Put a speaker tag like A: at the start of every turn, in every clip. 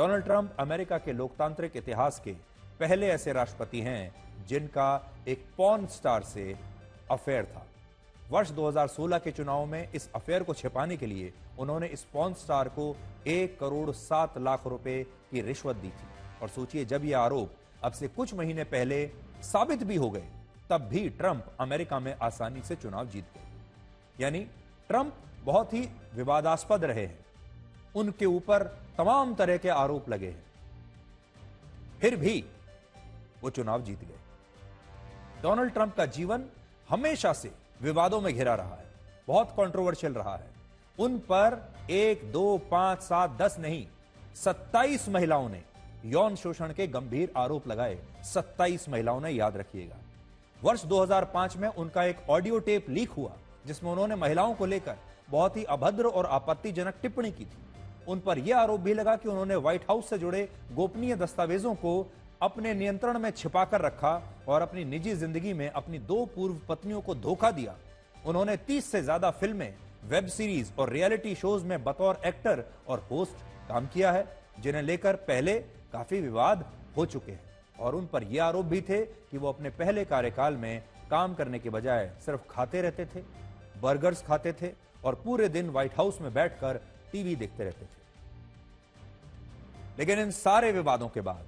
A: Donald Trump America के लोकतांत्रिक इतिहास के पहले ऐसे राष्ट्रपति हैं जिनका एक पॉर्न स्टार से अफेयर था। वर्ष 2016 के चुनाव में इस अफेयर को छिपाने के लिए उन्होंने इस पॉर्न स्टार को 1,07,00,000 रुपए की रिश्वत दी थी। और सोचिए, जब यह आरोप अब से कुछ महीने पहले साबित भी हो गए, तब भी ट्रंप अमेरिका में आसानी से चुनाव जीत गए। यानी ट्रंप बहुत ही विवादास्पद रहे हैं, उनके ऊपर तमाम तरह के आरोप लगे हैं, फिर भी वो चुनाव जीत गए। डोनाल्ड ट्रंप का जीवन हमेशा से विवादों में घिरा रहा है, बहुत कंट्रोवर्शियल रहा है। उन पर 1, 2, 5, 7, 10 नहीं, 27 महिलाओं ने यौन शोषण के गंभीर आरोप लगाए। 27 महिलाओं ने, याद रखिएगा। वर्ष 2005 में उनका एक ऑडियो टेप लीक हुआ जिसमें उन्होंने महिलाओं को लेकर बहुत ही अभद्र और आपत्तिजनक टिप्पणी की थी। उन पर यह आरोप भी लगा कि उन्होंने व्हाइट हाउस से जुड़े गोपनीय दस्तावेजों को अपने नियंत्रण में छिपाकर रखा और अपनी निजी जिंदगी में अपनी 2 पूर्व पत्नियों को धोखा दिया। उन्होंने 30 से ज्यादा फिल्में, वेब सीरीज और रियलिटी शोज में बतौर एक्टर और होस्ट काम किया है, जिन्हें लेकर पहले काफी विवाद हो चुके हैं। और उन पर यह आरोप भी थे कि वो अपने पहले कार्यकाल में काम करने के बजाय सिर्फ खाते रहते थे, बर्गर्स खाते थे और पूरे दिन व्हाइट हाउस में बैठकर टीवी देखते रहते थे। लेकिन इन सारे विवादों के बाद,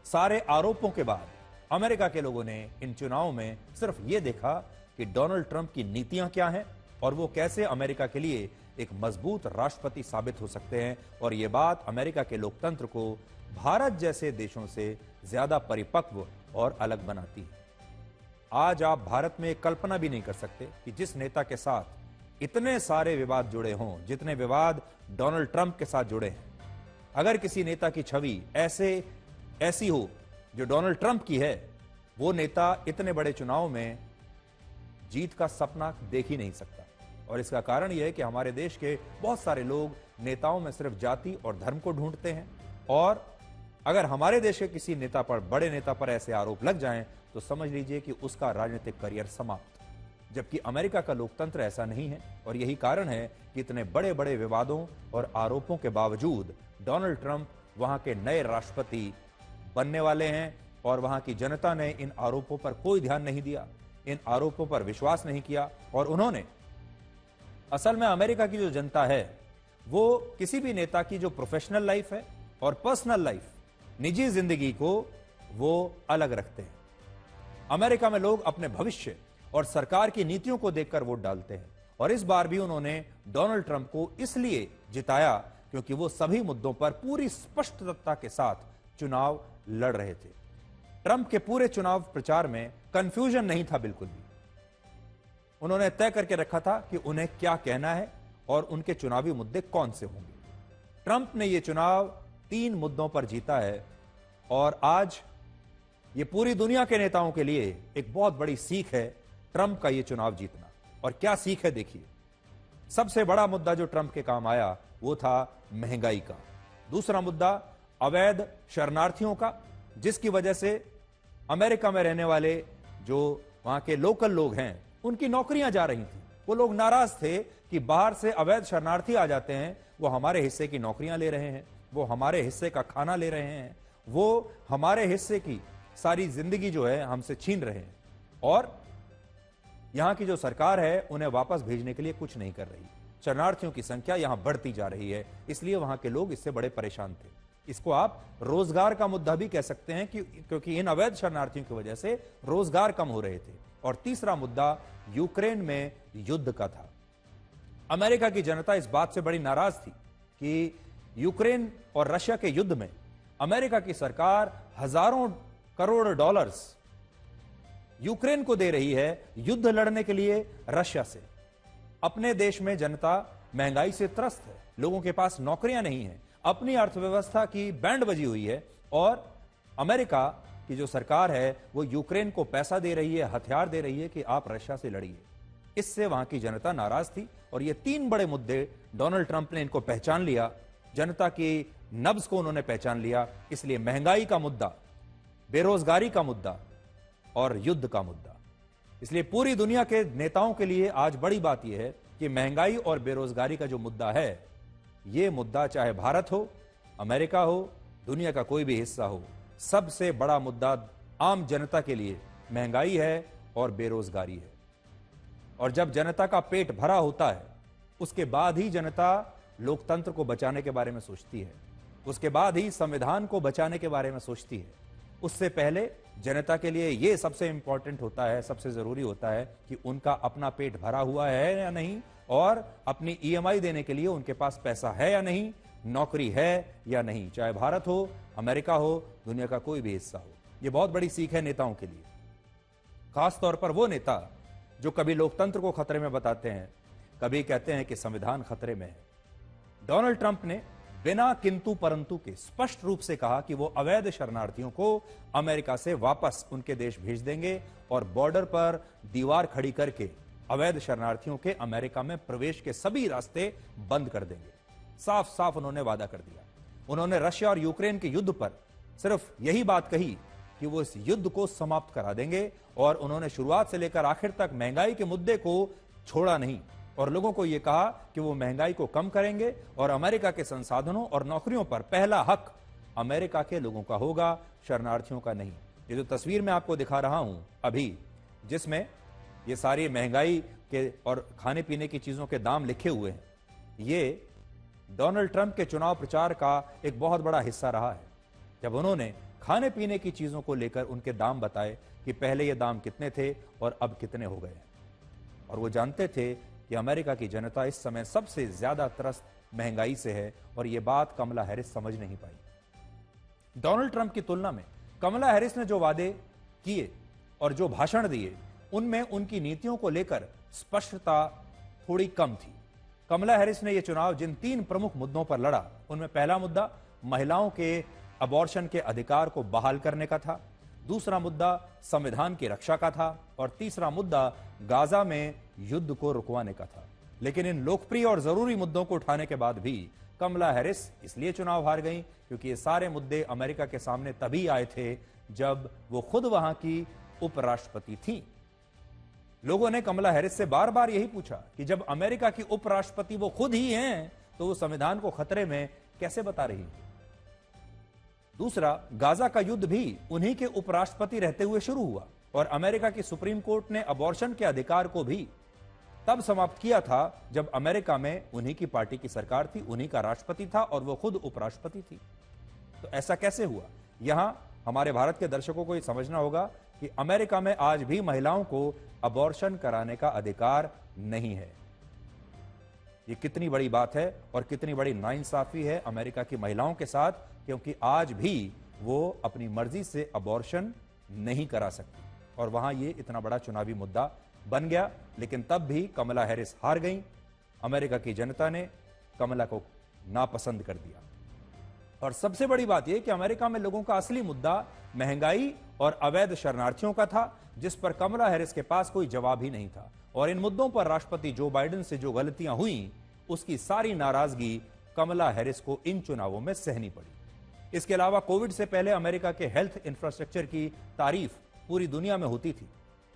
A: सारे आरोपों के बाद अमेरिका के लोगों ने इन चुनावों में सिर्फ यह देखा कि डोनाल्ड ट्रंप की नीतियां क्या हैं और वो कैसे अमेरिका के लिए एक मजबूत राष्ट्रपति साबित हो सकते हैं। और यह बात अमेरिका के लोकतंत्र को भारत जैसे देशों से ज्यादा परिपक्व और अलग बनाती है। आज आप भारत में कल्पना भी नहीं कर सकते कि जिस नेता के साथ इतने सारे विवाद जुड़े हों, जितने विवाद डोनाल्ड ट्रंप के साथ जुड़े हैं, अगर किसी नेता की छवि ऐसी हो जो डोनाल्ड ट्रंप की है, वो नेता इतने बड़े चुनाव में जीत का सपना देख ही नहीं सकता। और इसका कारण यह है कि हमारे देश के बहुत सारे लोग नेताओं में सिर्फ जाति और धर्म को ढूंढते हैं। और अगर हमारे देश के किसी नेता पर, बड़े नेता पर ऐसे आरोप लग जाएं, तो समझ लीजिए कि उसका राजनीतिक करियर समाप्त। जबकि अमेरिका का लोकतंत्र ऐसा नहीं है। और यही कारण है कि इतने बड़े बड़े विवादों और आरोपों के बावजूद डोनाल्ड ट्रंप वहां के नए राष्ट्रपति बनने वाले हैं। और वहां की जनता ने इन आरोपों पर कोई ध्यान नहीं दिया, इन आरोपों पर विश्वास नहीं किया। और उन्होंने, असल में अमेरिका की जो जनता है, वो किसी भी नेता की जो प्रोफेशनल लाइफ है और पर्सनल लाइफ, निजी जिंदगी को वो अलग रखते हैं। अमेरिका में लोग अपने भविष्य और सरकार की नीतियों को देखकर वोट डालते हैं। और इस बार भी उन्होंने डोनाल्ड ट्रंप को इसलिए जिताया क्योंकि वो सभी मुद्दों पर पूरी स्पष्टता के साथ चुनाव लड़ रहे थे। ट्रंप के पूरे चुनाव प्रचार में कंफ्यूजन नहीं था बिल्कुल भी। उन्होंने तय करके रखा था कि उन्हें क्या कहना है और उनके चुनावी मुद्दे कौन से होंगे। ट्रंप ने यह चुनाव 3 मुद्दों पर जीता है। और आज ये पूरी दुनिया के नेताओं के लिए एक बहुत बड़ी सीख है ट्रंप का ये चुनाव जीतना। और क्या सीख है, देखिए। सबसे बड़ा मुद्दा जो ट्रंप के काम आया वो था महंगाई का। दूसरा मुद्दा अवैध शरणार्थियों का, जिसकी वजह से अमेरिका में रहने वाले जो वहां के लोकल लोग हैं, उनकी नौकरियां जा रही थी। वो लोग नाराज थे कि बाहर से अवैध शरणार्थी आ जाते हैं, वो हमारे हिस्से की नौकरियां ले रहे हैं, वो हमारे हिस्से का खाना ले रहे हैं, वो हमारे हिस्से की सारी जिंदगी जो है हमसे छीन रहे हैं। और यहां की जो सरकार है उन्हें वापस भेजने के लिए कुछ नहीं कर रही। शरणार्थियों की संख्या यहां बढ़ती जा रही है, इसलिए वहां के लोग इससे बड़े परेशान थे। इसको आप रोजगार का मुद्दा भी कह सकते हैं कि क्योंकि इन अवैध शरणार्थियों की वजह से रोजगार कम हो रहे थे। और तीसरा मुद्दा यूक्रेन में युद्ध का था। अमेरिका की जनता इस बात से बड़ी नाराज थी कि यूक्रेन और रशिया के युद्ध में अमेरिका की सरकार हजारों करोड़ डॉलर्स यूक्रेन को दे रही है युद्ध लड़ने के लिए रशिया से। अपने देश में जनता महंगाई से त्रस्त है, लोगों के पास नौकरियां नहीं है, अपनी अर्थव्यवस्था की बैंड बजी हुई है। और अमेरिका की जो सरकार है वो यूक्रेन को पैसा दे रही है, हथियार दे रही है कि आप रशिया से लड़िए। इससे वहां की जनता नाराज थी। और ये 3 बड़े मुद्दे डोनाल्ड ट्रंप ने इनको पहचान लिया, जनता की नब्ज को उन्होंने पहचान लिया। इसलिए महंगाई का मुद्दा, बेरोजगारी का मुद्दा और युद्ध का मुद्दा। इसलिए पूरी दुनिया के नेताओं के लिए आज बड़ी बात यह है कि महंगाई और बेरोजगारी का जो मुद्दा है, यह मुद्दा चाहे भारत हो, अमेरिका हो दुनिया का कोई भी हिस्सा हो, सबसे बड़ा मुद्दा आम जनता के लिए महंगाई है और बेरोजगारी है। और जब जनता का पेट भरा होता है, उसके बाद ही जनता लोकतंत्र को बचाने के बारे में सोचती है, उसके बाद ही संविधान को बचाने के बारे में सोचती है। उससे पहले जनता के लिए यह सबसे इंपॉर्टेंट होता है, सबसे जरूरी होता है कि उनका अपना पेट भरा हुआ है या नहीं, और अपनी ईएमआई देने के लिए उनके पास पैसा है या नहीं, नौकरी है या नहीं, चाहे भारत हो, अमेरिका हो, दुनिया का कोई भी हिस्सा हो। यह बहुत बड़ी सीख है नेताओं के लिए, खासतौर पर वो नेता जो कभी लोकतंत्र को खतरे में बताते हैं, कभी कहते हैं कि संविधान खतरे में है। डोनाल्ड ट्रंप ने बिना किंतु परंतु के स्पष्ट रूप से कहा कि वो अवैध शरणार्थियों को अमेरिका से वापस उनके देश भेज देंगे और बॉर्डर पर दीवार खड़ी करके अवैध शरणार्थियों के अमेरिका में प्रवेश के सभी रास्ते बंद कर देंगे। साफ साफ उन्होंने वादा कर दिया। उन्होंने रशिया और यूक्रेन के युद्ध पर सिर्फ यही बात कही कि वो इस युद्ध को समाप्त करा देंगे, और उन्होंने शुरुआत से लेकर आखिर तक महंगाई के मुद्दे को छोड़ा नहीं और लोगों को यह कहा कि वो महंगाई को कम करेंगे और अमेरिका के संसाधनों और नौकरियों पर पहला हक अमेरिका के लोगों का होगा, शरणार्थियों का नहीं। ये जो तस्वीर मैं आपको दिखा रहा हूं अभी, जिसमें ये सारी महंगाई के और खाने पीने की चीजों के दाम लिखे हुए हैं, ये डोनाल्ड ट्रंप के चुनाव प्रचार का एक बहुत बड़ा हिस्सा रहा है। जब उन्होंने खाने पीने की चीजों को लेकर उनके दाम बताए कि पहले ये दाम कितने थे और अब कितने हो गए हैं, और वो जानते थे कि अमेरिका की जनता इस समय सबसे ज्यादा त्रस्त महंगाई से है, और यह बात कमला हैरिस समझ नहीं पाई। डोनाल्ड ट्रंप की तुलना में कमला हैरिस ने जो वादे किए और जो भाषण दिए, उनमें उनकी नीतियों को लेकर स्पष्टता थोड़ी कम थी। कमला हैरिस ने यह चुनाव जिन 3 प्रमुख मुद्दों पर लड़ा, उनमें पहला मुद्दा महिलाओं के अबॉर्शन के अधिकार को बहाल करने का था, दूसरा मुद्दा संविधान की रक्षा का था, और तीसरा मुद्दा गाजा में युद्ध को रुकवाने का था। लेकिन इन लोकप्रिय और जरूरी मुद्दों को उठाने के बाद भी कमला हैरिस इसलिए चुनाव हार गई क्योंकि ये सारे मुद्दे अमेरिका के सामने तभी आए थे जब वो खुद वहां की उपराष्ट्रपति थी। लोगों ने कमला हैरिस से बार बार यही पूछा कि जब अमेरिका की उपराष्ट्रपति वो खुद ही हैं, तो वो संविधान को खतरे में कैसे बता रही है। दूसरा, गाजा का युद्ध भी उन्हीं के उपराष्ट्रपति रहते हुए शुरू हुआ, और अमेरिका की सुप्रीम कोर्ट ने अबॉर्शन के अधिकार को भी तब समाप्त किया था जब अमेरिका में उन्हीं की पार्टी की सरकार थी, उन्हीं का राष्ट्रपति था और वो खुद उपराष्ट्रपति थी। तो ऐसा कैसे हुआ? यहां हमारे भारत के दर्शकों को यह समझना होगा कि अमेरिका में आज भी महिलाओं को अबॉर्शन कराने का अधिकार नहीं है। ये कितनी बड़ी बात है और कितनी बड़ी नाइंसाफी है अमेरिका की महिलाओं के साथ, क्योंकि आज भी वो अपनी मर्जी से अबॉर्शन नहीं करा सकती, और वहां ये इतना बड़ा चुनावी मुद्दा बन गया। लेकिन तब भी कमला हैरिस हार गई। अमेरिका की जनता ने कमला को नापसंद कर दिया। और सबसे बड़ी बात यह कि अमेरिका में लोगों का असली मुद्दा महंगाई और अवैध शरणार्थियों का था, जिस पर कमला हैरिस के पास कोई जवाब ही नहीं था। और इन मुद्दों पर राष्ट्रपति जो बाइडेन से जो गलतियां हुई, उसकी सारी नाराजगी कमला हैरिस को इन चुनावों में सहनी पड़ी। इसके अलावा कोविड से पहले अमेरिका के हेल्थ इंफ्रास्ट्रक्चर की तारीफ पूरी दुनिया में होती थी।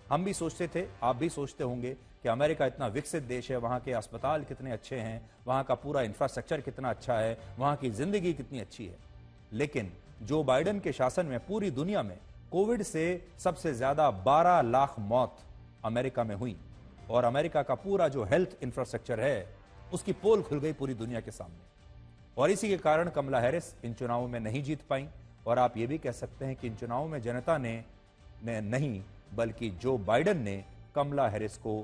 A: हम भी सोचते थे, आप भी सोचते होंगे कि अमेरिका इतना विकसित देश है, वहां के अस्पताल कितने अच्छे हैं, वहां का पूरा इंफ्रास्ट्रक्चर कितना अच्छा है, वहां की जिंदगी कितनी अच्छी है। लेकिन जो बाइडेन के शासन में पूरी दुनिया में कोविड से सबसे ज्यादा 12 लाख मौत अमेरिका में हुई, और अमेरिका का पूरा जो हेल्थ इंफ्रास्ट्रक्चर है उसकी पोल खुल गई पूरी दुनिया के सामने। और इसी के कारण कमला हैरिस इन चुनावों में नहीं जीत पाई। और आप ये भी कह सकते हैं कि इन चुनावों में जनता ने नहीं बल्कि जो बाइडेन ने कमला हैरिस को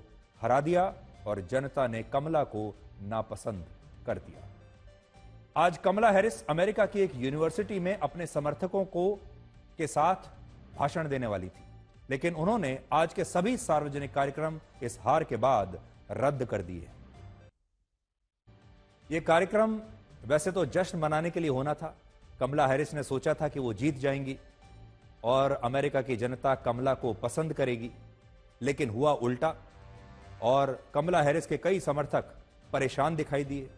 A: हरा दिया, और जनता ने कमला को नापसंद कर दिया। आज कमला हैरिस अमेरिका की एक यूनिवर्सिटी में अपने समर्थकों के साथ भाषण देने वाली थी, लेकिन उन्होंने आज के सभी सार्वजनिक कार्यक्रम इस हार के बाद रद्द कर दिए। यह कार्यक्रम वैसे तो जश्न मनाने के लिए होना था। कमला हैरिस ने सोचा था कि वो जीत जाएंगी और अमेरिका की जनता कमला को पसंद करेगी, लेकिन हुआ उल्टा। और कमला हैरिस के कई समर्थक परेशान दिखाई दिए,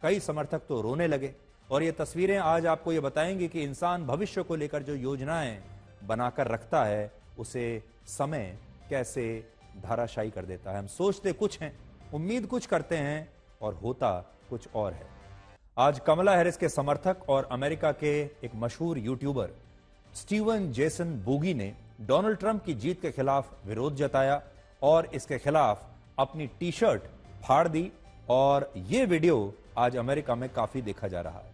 A: कई समर्थक तो रोने लगे। और ये तस्वीरें आज आपको ये बताएंगी कि इंसान भविष्य को लेकर जो योजनाएं बनाकर रखता है, उसे समय कैसे धाराशायी कर देता है। हम सोचते कुछ हैं, उम्मीद कुछ करते हैं, और होता कुछ और है। आज कमला हैरिस के समर्थक और अमेरिका के एक मशहूर यूट्यूबर स्टीवन जेसन बूगी ने डोनाल्ड ट्रंप की जीत के खिलाफ विरोध जताया और इसके खिलाफ अपनी टी शर्ट फाड़ दी और यह वीडियो आज अमेरिका में काफी देखा जा रहा है।